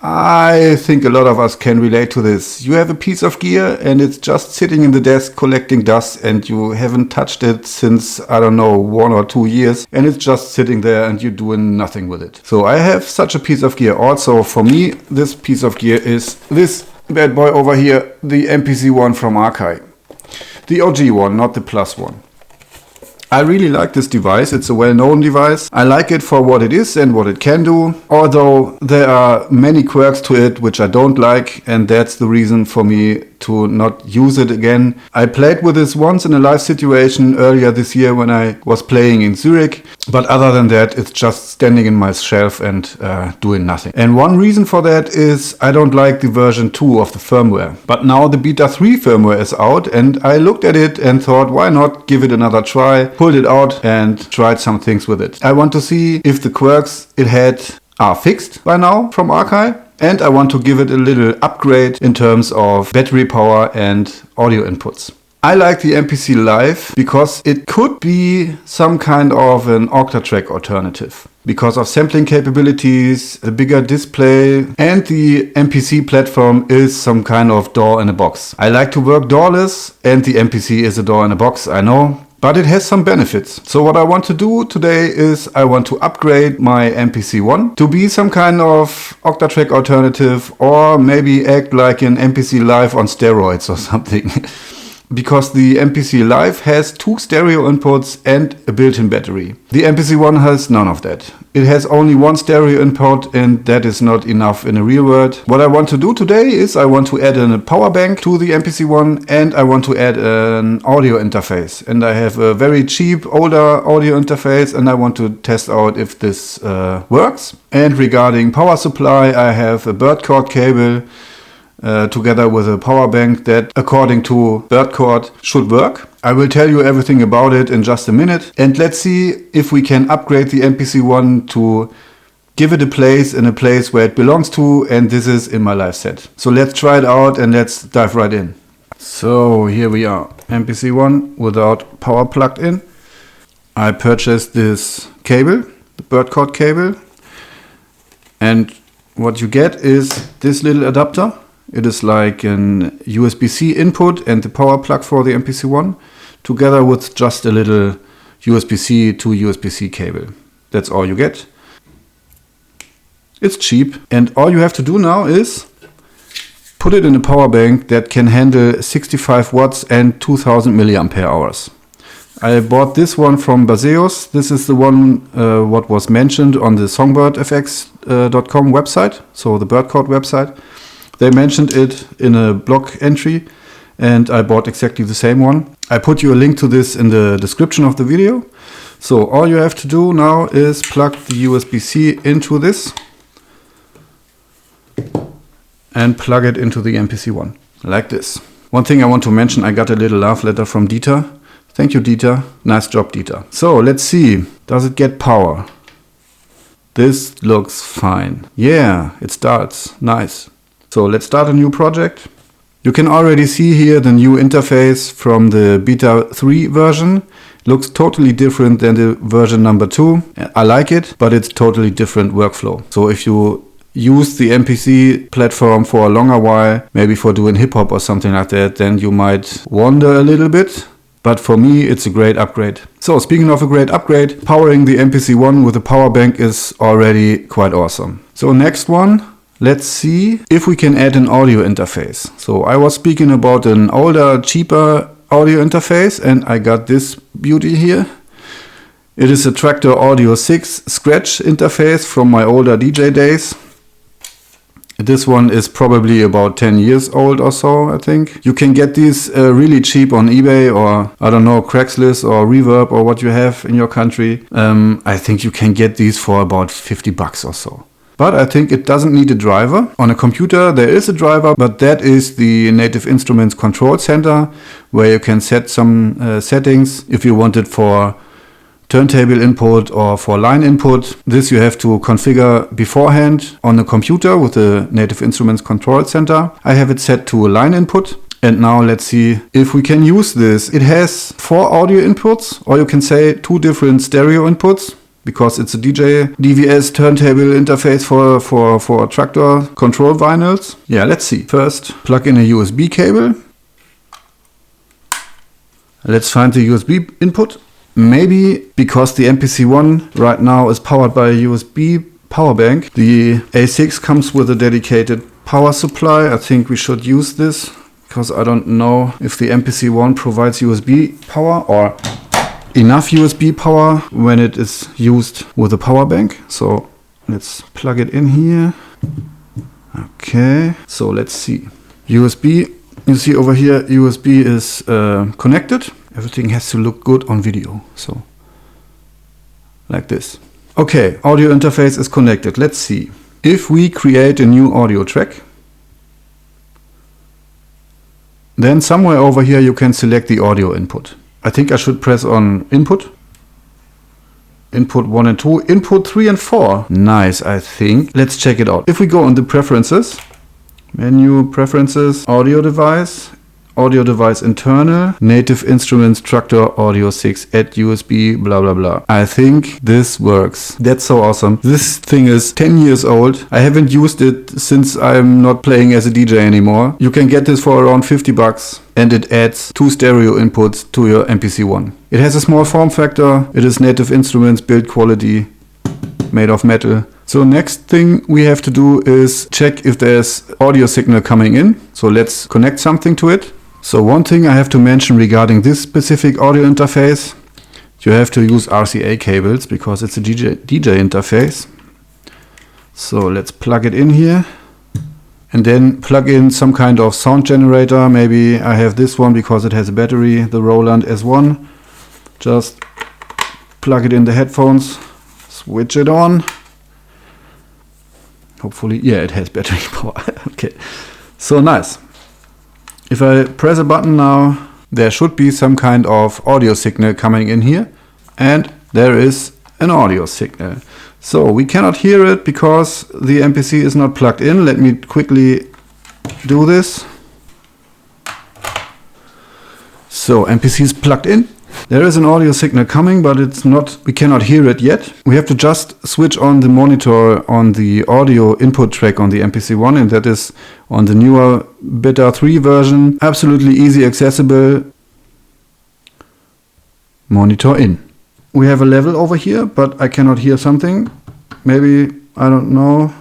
I think a lot of us can relate to this. You have a piece of gear and it's just sitting in the desk collecting dust and you haven't touched it since, I don't know, 1 or 2 years, and it's just sitting there and you're doing nothing with it. So I have such a piece of gear. Also for me, this piece of gear is this bad boy over here, the MPC One from Akai. The OG one, not the Plus one. I really like this device. It's a well-known device. I like it for what it is and what it can do, although there are many quirks to it which I don't like, and that's the reason for me to not use it again. I played with this once in a live situation earlier this year when I was playing in Zurich, but other than that it's just standing in my shelf and doing nothing. And one reason for that is I don't like the version 2 of the firmware. But now the Beta 3 firmware is out and I looked at it and thought, why not give it another try, pulled it out and tried some things with it. I want to see if the quirks it had are fixed by now from Akai. And I want to give it a little upgrade in terms of battery power and audio inputs. I like the MPC Live because it could be some kind of an octa-track alternative. Because of sampling capabilities, the bigger display, and the MPC platform is some kind of door in a box. I like to work doorless, and the MPC is a door in a box, I know. But it has some benefits. So what I want to do today is I want to upgrade my MPC One to be some kind of octa-track alternative, or maybe act like an MPC Live on steroids or something. Because the MPC Live has 2 stereo inputs and a built-in battery. The MPC One has none of that. It has only 1 stereo input and that is not enough in a real world. What I want to do today is I want to add a Powerbank to the MPC One and I want to add an audio interface. And I have a very cheap older audio interface and I want to test out if this works. And regarding power supply, I have a Birdcord cable together with a power bank that, according to Birdcord, should work. I will tell you everything about it in just a minute. And let's see if we can upgrade the MPC One to give it a place in a place where it belongs to, and this is in my live set. So let's try it out and let's dive right in. So here we are, MPC One without power plugged in. I purchased this cable, the Birdcord cable, and what you get is this little adapter. It is like an USB-C input and the power plug for the MPC One, together with just a little USB-C to USB-C cable. That's all you get. It's cheap, and all you have to do now is put it in a power bank that can handle 65 watts and 2000 milliampere hours. I bought this one from Baseus. This is the one what was mentioned on the SongbirdFX.com website, so the Birdcord website. They mentioned it in a blog entry and I bought exactly the same one. I put you a link to this in the description of the video. So all you have to do now is plug the USB-C into this and plug it into the MPC One, like this. One thing I want to mention, I got a little love letter from Dieter. Thank you, Dieter. Nice job, Dieter. So let's see, does it get power? This looks fine. Yeah, it starts, nice. So let's start a new project. You can already see here the new interface from the Beta 3 version. Looks totally different than the version number 2. I like it, but it's totally different workflow. So if you use the MPC platform for a longer while, maybe for doing hip hop or something like that, then you might wonder a little bit. But for me, it's a great upgrade. So speaking of a great upgrade, powering the MPC One with a power bank is already quite awesome. So next one. Let's see if we can add an audio interface. So I was speaking about an older, cheaper audio interface and I got this beauty here. It is a Traktor Audio 6 scratch interface from my older DJ days. This one is probably about 10 years old or so, I think. You can get these really cheap on eBay or, I don't know, Craigslist or Reverb or what you have in your country. I think you can get these for about 50 bucks or so. But I think it doesn't need a driver. On a computer there is a driver, but that is the Native Instruments Control Center, where you can set some settings if you want it for turntable input or for line input. This you have to configure beforehand on the computer with the Native Instruments Control Center. I have it set to a line input. And now let's see if we can use this. It has 4 audio inputs, or you can say 2 different stereo inputs. because it's a DJ DVS turntable interface for tractor control vinyls. Yeah, let's see. First, plug in a USB cable. Let's find the USB input. Maybe because the MPC One right now is powered by a USB Powerbank, the A6 comes with a dedicated power supply. I think we should use this because I don't know if the MPC One provides USB power or enough USB power when it is used with a power bank. So let's plug it in here. Okay, so let's see. USB, you see over here, USB is connected. Everything has to look good on video. So like this. Okay, audio interface is connected. Let's see. If we create a new audio track, then somewhere over here you can select the audio input. I think I should press on input. Input 1 and 2, input 3 and 4. Nice, I think. Let's check it out. If we go on the preferences, menu, preferences, audio device internal, native instruments, tractor, audio 6, add USB, blah, blah, blah. I think this works. That's so awesome. This thing is 10 years old. I haven't used it since I'm not playing as a DJ anymore. You can get this for around $50 and it adds 2 stereo inputs to your MPC One. It has a small form factor. It is native instruments, build quality, made of metal. So next thing we have to do is check if there's audio signal coming in. So let's connect something to it. So one thing I have to mention regarding this specific audio interface, you have to use RCA cables because it's a DJ interface. So let's plug it in here and then plug in some kind of sound generator. Maybe I have this one because it has a battery, the Roland S1. Just plug it in the headphones, switch it on. Hopefully, yeah, it has battery power. Okay, so nice. If I press a button now, there should be some kind of audio signal coming in here. And there is an audio signal. So we cannot hear it because the MPC is not plugged in. Let me quickly do this. So MPC is plugged in. There is an audio signal coming, but we cannot hear it yet. We have to just switch on the monitor on the audio input track on the MPC One, and that is on the newer Beta 3 version. Absolutely easy, accessible. Monitor in. We have a level over here, but I cannot hear something. Maybe, I don't know.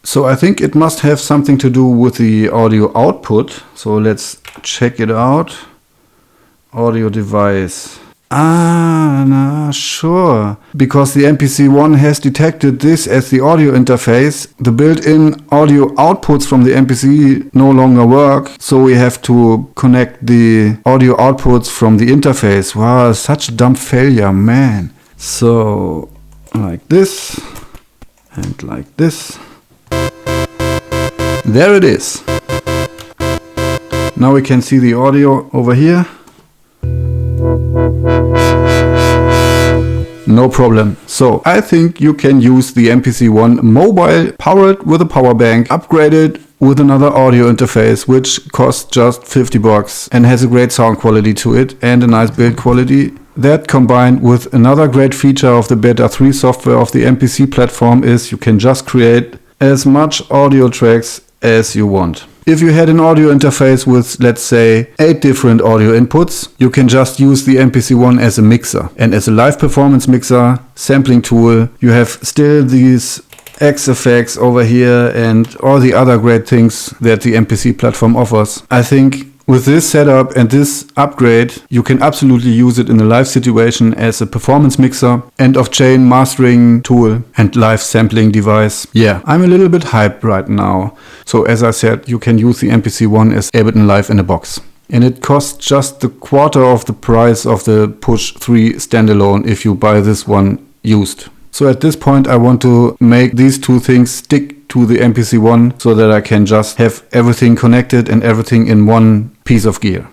So I think it must have something to do with the audio output. So let's check it out. Audio device. Sure. Because the MPC One has detected this as the audio interface, the built-in audio outputs from the MPC no longer work, so we have to connect the audio outputs from the interface. Wow, such a dumb failure, man. So, like this, and like this. There it is. Now we can see the audio over here. No problem. So I think you can use the MPC One mobile, powered with a power bank, upgraded with another audio interface, which costs just $50 and has a great sound quality to it and a nice build quality. That combined with another great feature of the Beta 3 software of the MPC platform is you can just create as much audio tracks as you want. If you had an audio interface with, let's say, 8 different audio inputs, you can just use the MPC One as a mixer. And as a live performance mixer, sampling tool, you have still these X effects over here and all the other great things that the MPC platform offers. I think with this setup and this upgrade, you can absolutely use it in a live situation as a performance mixer, end-of-chain mastering tool and live sampling device. Yeah, I'm a little bit hyped right now. So as I said, you can use the MPC One as Ableton Live in a box. And it costs just the quarter of the price of the Push 3 standalone if you buy this one used. So at this point I want to make these two things stick to the MPC One so that I can just have everything connected and everything in one piece of gear.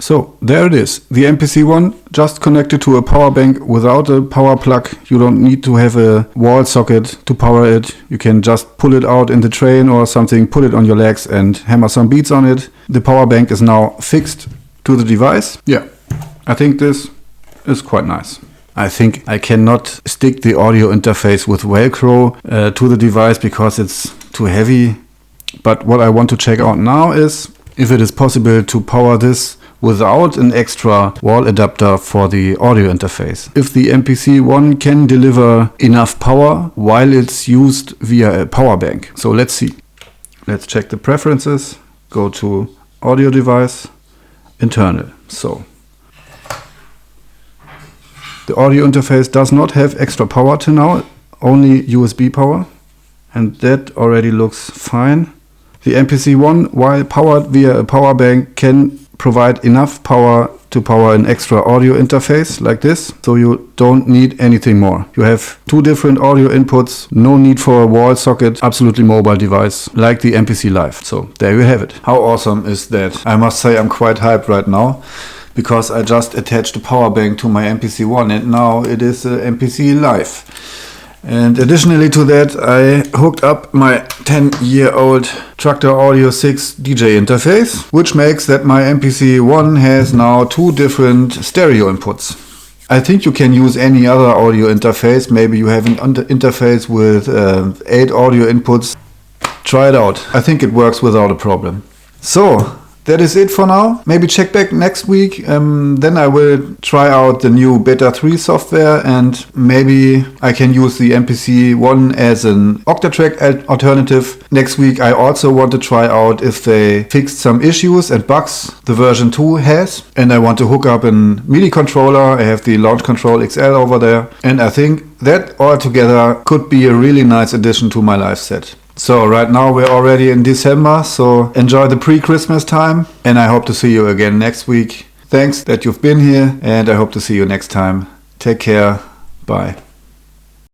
So there it is, the MPC One just connected to a power bank without a power plug. You don't need to have a wall socket to power it. You can just pull it out in the train or something, put it on your legs and hammer some beats on it. The power bank is now fixed to the device. Yeah, I think this is quite nice. I think I cannot stick the audio interface with Velcro to the device because it's too heavy. But what I want to check out now is if it is possible to power this without an extra wall adapter for the audio interface. If the MPC One can deliver enough power while it's used via a power bank. So let's see. Let's check the preferences. Go to audio device, internal. So the audio interface does not have extra power till now, only USB power. And that already looks fine. The MPC One, while powered via a power bank, can provide enough power to power an extra audio interface like this, so you don't need anything more. You have two different audio inputs, no need for a wall socket, absolutely mobile device like the MPC Live. So there you have it. How awesome is that? I must say I'm quite hyped right now because I just attached a power bank to my MPC One and now it is a MPC Live. And additionally to that, I hooked up my 10-year-old Traktor Audio 6 DJ interface, which makes that my MPC One has now two different stereo inputs. I think you can use any other audio interface. Maybe you have an interface with 8 audio inputs. Try it out. I think it works without a problem. So that is it for now. Maybe check back next week. Then I will try out the new Beta 3 software and maybe I can use the MPC One as an Octatrack alternative. Next week I also want to try out if they fixed some issues and bugs the version 2 has. And I want to hook up a MIDI controller. I have the Launch Control XL over there. And I think that all together could be a really nice addition to my live set. So right now we're already in December, so enjoy the pre-Christmas time and I hope to see you again next week. Thanks that you've been here and I hope to see you next time. Take care. Bye.